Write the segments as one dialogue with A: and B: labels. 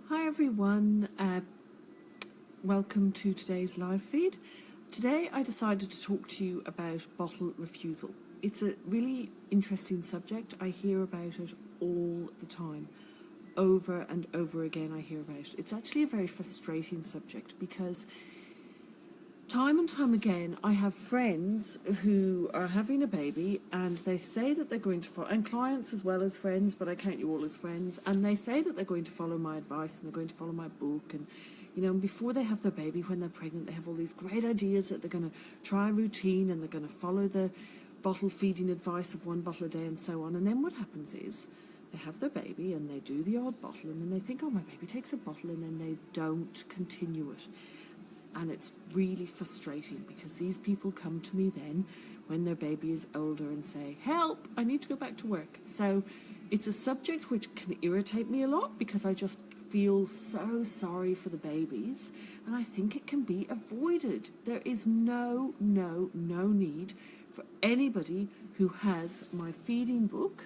A: Hi everyone, welcome to today's live feed. Today I decided to talk to you about bottle refusal. It's a really interesting subject. I hear about it all the time. Over and over again I hear about it. It's actually a very frustrating subject because time and time again I have friends who are having a baby and they say that they're going to follow, and clients as well as friends, but I count you all as friends, and they say that they're going to follow my advice and they're going to follow my book, and before they have their baby, when they're pregnant, they have all these great ideas that they're going to try a routine and they're going to follow the bottle feeding advice of 1 bottle a day and so on. And then what happens is they have their baby and they do the odd bottle and then they think, oh, my baby takes a bottle, and then they don't continue it. And it's really frustrating because these people come to me then when their baby is older and say, help, I need to go back to work. So it's a subject which can irritate me a lot because I just feel so sorry for the babies, and I think it can be avoided. There is no need for anybody who has my feeding book,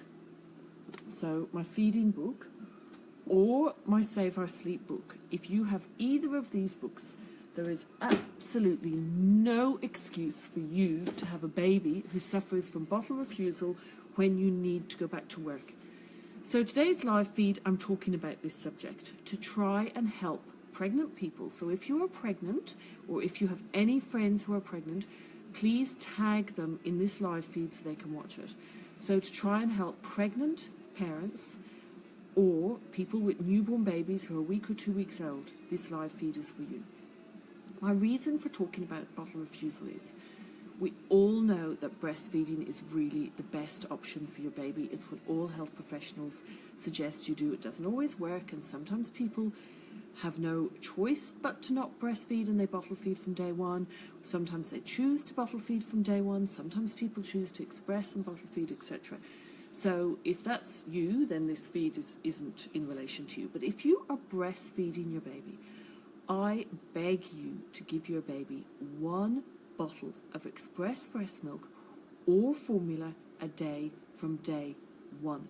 A: so my feeding book, or my Save Our Sleep book. If you have either of these books, there is absolutely no excuse for you to have a baby who suffers from bottle refusal when you need to go back to work. So today's live feed, I'm talking about this subject to try and help pregnant people. So if you are pregnant, or if you have any friends who are pregnant, please tag them in this live feed so they can watch it. So to try and help pregnant parents or people with newborn babies who are a week or 2 weeks old, this live feed is for you. My reason for talking about bottle refusal is we all know that breastfeeding is really the best option for your baby. It's what all health professionals suggest you do. It doesn't always work, and sometimes people have no choice but to not breastfeed and they bottle feed from day one. Sometimes they choose to bottle feed from day one. Sometimes people choose to express and bottle feed, etc. So if that's you, then this feed isn't in relation to you. But if you are breastfeeding your baby, I beg you to give your baby 1 bottle of express breast milk or formula a day from day 1.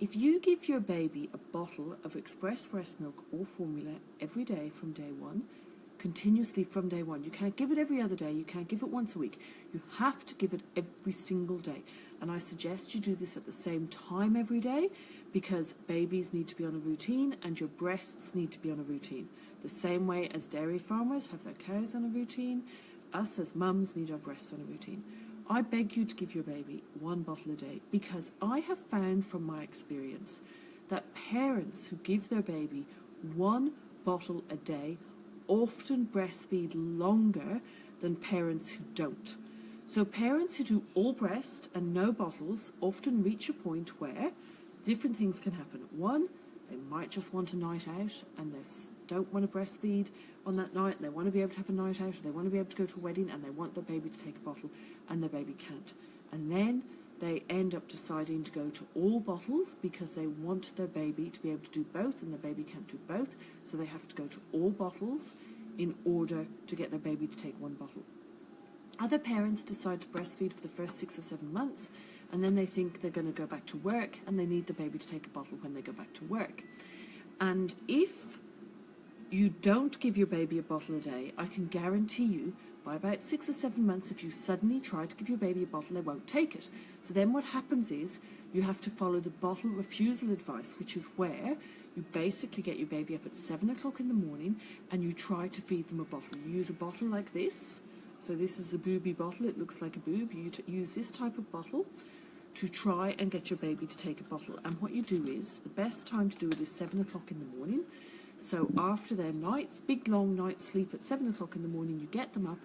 A: If you give your baby a bottle of express breast milk or formula every day from day 1, continuously from day 1, you can't give it every other day, you can't give it once a week, you have to give it every single day. And I suggest you do this at the same time every day, because babies need to be on a routine and your breasts need to be on a routine. The same way as dairy farmers have their cows on a routine, us as mums need our breasts on a routine. I beg you to give your baby 1 bottle a day, because I have found from my experience that parents who give their baby 1 bottle a day often breastfeed longer than parents who don't. So parents who do all breast and no bottles often reach a point where different things can happen. 1, they might just want a night out and they don't want to breastfeed on that night. They want to be able to have a night out, or they want to be able to go to a wedding and they want their baby to take a bottle and their baby can't. And then they end up deciding to go to all bottles because they want their baby to be able to do both, and their baby can't do both. So they have to go to all bottles in order to get their baby to take 1 bottle. Other parents decide to breastfeed for the first 6 or 7 months, and then they think they're going to go back to work and they need the baby to take a bottle when they go back to work. And if you don't give your baby a bottle a day, I can guarantee you by about 6 or 7 months, if you suddenly try to give your baby a bottle, they won't take it. So then what happens is you have to follow the bottle refusal advice, which is where you basically get your baby up at 7 o'clock in the morning and you try to feed them a bottle. You use a bottle like this. So this is a booby bottle. It looks like a boob. You use this type of bottle to try and get your baby to take a bottle. And what you do is, the best time to do it is 7 o'clock in the morning. So after their nights, big long night sleep at 7 o'clock in the morning, you get them up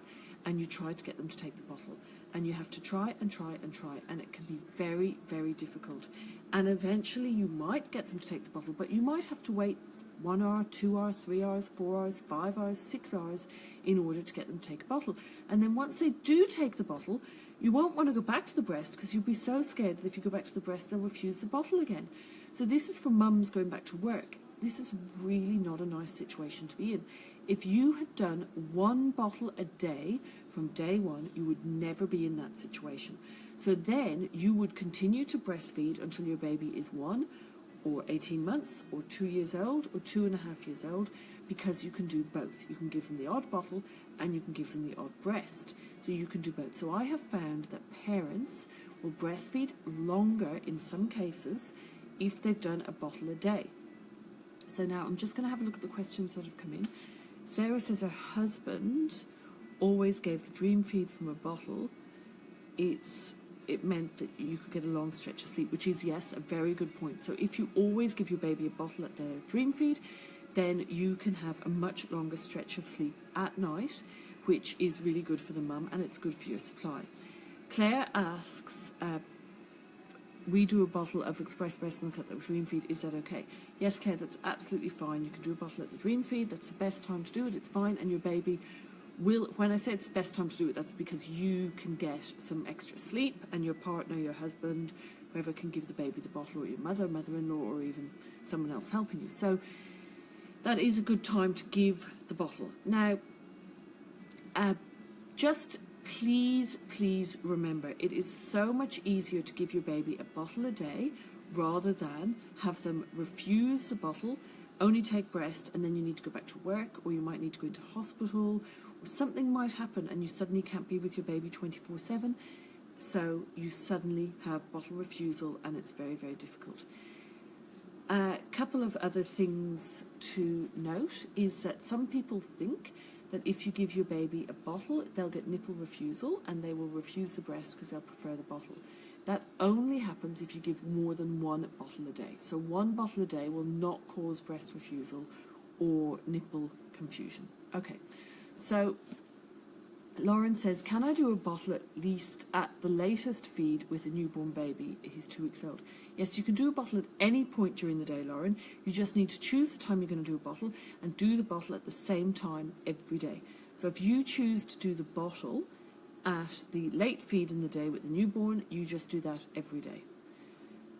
A: and you try to get them to take the bottle. And you have to try and try and try, and it can be very, very difficult. And eventually you might get them to take the bottle, but you might have to wait 1 hour, 2 hours, 3 hours, 4 hours, 5 hours, 6 hours in order to get them to take a bottle. And then once they do take the bottle, you won't want to go back to the breast because you'll be so scared that if you go back to the breast, they'll refuse the bottle again. So this is for mums going back to work. This is really not a nice situation to be in. If you had done 1 bottle a day from day 1, you would never be in that situation. So then you would continue to breastfeed until your baby is 1 or 18 months, or 2 years old, or 2.5 years old, because you can do both. You can give them the odd bottle and you can give them the odd breast. So you can do both. So I have found that parents will breastfeed longer in some cases if they've done a bottle a day. So now I'm just going to have a look at the questions that have come in. Sarah says her husband always gave the dream feed from a bottle. It meant that you could get a long stretch of sleep, which is, yes, a very good point. So if you always give your baby a bottle at their dream feed, then you can have a much longer stretch of sleep at night, which is really good for the mum and it's good for your supply. Claire asks, we do a bottle of express breast milk at the dream feed, is that okay? Yes, Claire, that's absolutely fine. You can do a bottle at the dream feed, that's the best time to do it, it's fine, and your baby will, when I say it's the best time to do it, that's because you can get some extra sleep and your partner, your husband, whoever can give the baby the bottle, or your mother, mother-in-law, or even someone else helping you. So that is a good time to give the bottle. Now, just please remember, it is so much easier to give your baby a bottle a day rather than have them refuse the bottle, only take breast, and then you need to go back to work, or you might need to go into hospital, or something might happen and you suddenly can't be with your baby 24/7. So you suddenly have bottle refusal and it's very, very difficult. A couple of other things to note is that some people think that if you give your baby a bottle, they'll get nipple refusal and they will refuse the breast because they'll prefer the bottle. That only happens if you give more than one bottle a day. So one bottle a day will not cause breast refusal or nipple confusion. Okay, so Lauren says, can I do a bottle at least at the latest feed with a newborn baby? He's 2 weeks old. Yes, you can do a bottle at any point during the day, Lauren. You just need to choose the time you're going to do a bottle and do the bottle at the same time every day. So if you choose to do the bottle at the late feed in the day with the newborn, you just do that every day.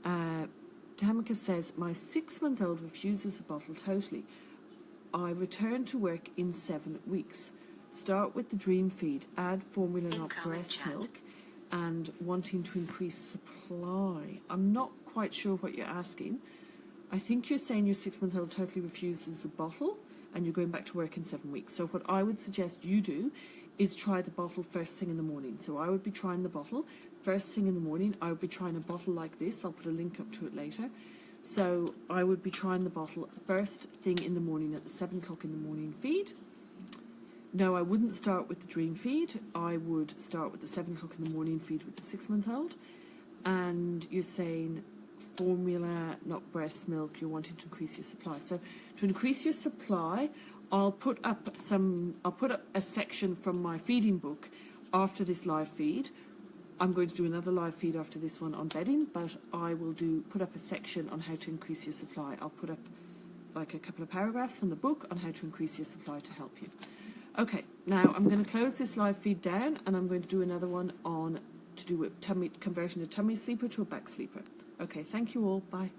A: Tamika says, my 6-month-old refuses a bottle totally. I return to work in 7 weeks. Start with the dream feed, add formula not breast milk, and wanting to increase supply. I'm not quite sure what you're asking. I think you're saying your 6-month-old totally refuses the bottle and you're going back to work in 7 weeks. So what I would suggest you do is try the bottle first thing in the morning. So I would be trying the bottle first thing in the morning. I would be trying a bottle like this. I'll put a link up to it later. So I would be trying the bottle first thing in the morning at the 7 o'clock in the morning feed. No, I wouldn't start with the dream feed. I would start with the 7 o'clock in the morning feed with the 6-month-old. And you're saying formula, not breast milk, you're wanting to increase your supply. So to increase your supply, I'll put up a section from my feeding book after this live feed. I'm going to do another live feed after this one on bedding, but I will put up a section on how to increase your supply. I'll put up like a couple of paragraphs from the book on how to increase your supply to help you. Okay, now I'm going to close this live feed down and I'm going to do another one on to do with conversion of tummy sleeper to a back sleeper. Okay, thank you all. Bye.